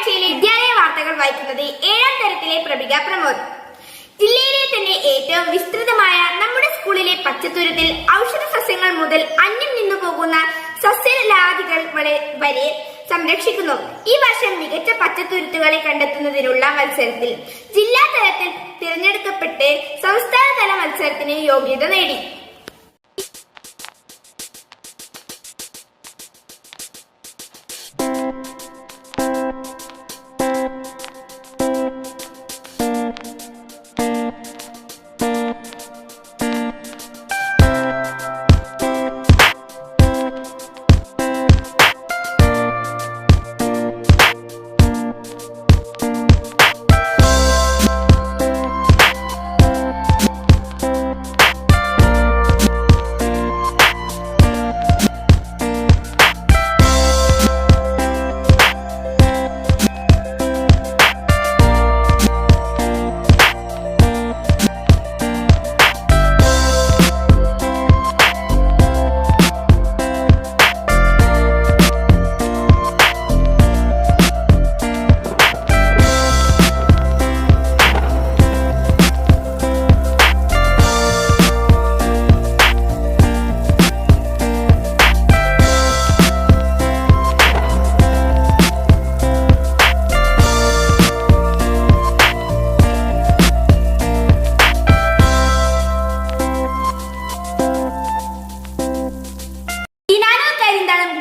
ആഴ്ചയിലെ വിദ്യാലയ വാർത്തകൾ വായിക്കുന്നത് 7ാം തരത്തിലെ പ്രഭിക പ്രമോദ്. ജില്ലയിലെ തന്നെ ഏറ്റവും വിസ്തൃതമായ നമ്മുടെ സ്കൂളിലെ പച്ചത്തുരുത്തിൽ ഔഷധ സസ്യങ്ങൾ മുതൽ അന്യം നിന്നു പോകുന്ന സസ്യലാദികൾ വരെ സംരക്ഷിക്കുന്നു. ഈ വർഷം മികച്ച പച്ചത്തുരുത്തുകളെ കണ്ടെത്തുന്നതിനുള്ള മത്സരത്തിൽ ജില്ലാ തലത്തിൽ തിരഞ്ഞെടുക്കപ്പെട്ട് സംസ്ഥാനതല മത്സരത്തിന് യോഗ്യത നേടി.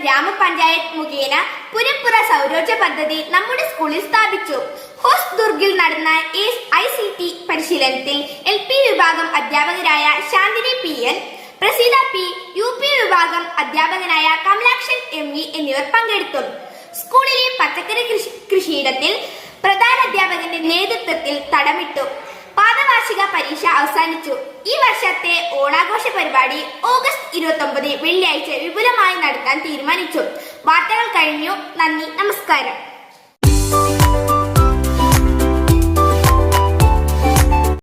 ഗ്രാമപഞ്ചായത്ത് മുഖേന പുരപ്പുറ സൗരോർജ പദ്ധതി നമ്മുടെ സ്കൂളിൽ സ്ഥാപിച്ചു. ഹോസ്ദുർഗിൽ നടന്ന ICT പരിശീലനത്തിൽ LP വിഭാഗം അധ്യാപകരായ Shanthini PN, Praseetha P, UP വിഭാഗം അധ്യാപകനായ കമലാക്ഷൻ MV എന്നിവർ പങ്കെടുത്തു. സ്കൂളിലെ പച്ചക്കറി കൃഷിയിടത്തിൽ പ്രധാന അധ്യാപകന്റെ നേതൃത്വത്തിൽ തടമിട്ടു. പാദവാർഷിക പരീക്ഷ അവസാനിച്ചു. ഈ വർഷത്തെ ഓണാഘോഷ പരിപാടി ഓഗസ്റ്റ് 29 വെള്ളിയാഴ്ച വിപുലമായി നടത്താൻ തീരുമാനിച്ചു. വാർത്തകൾ കഴിഞ്ഞു. നന്ദി, നമസ്കാരം.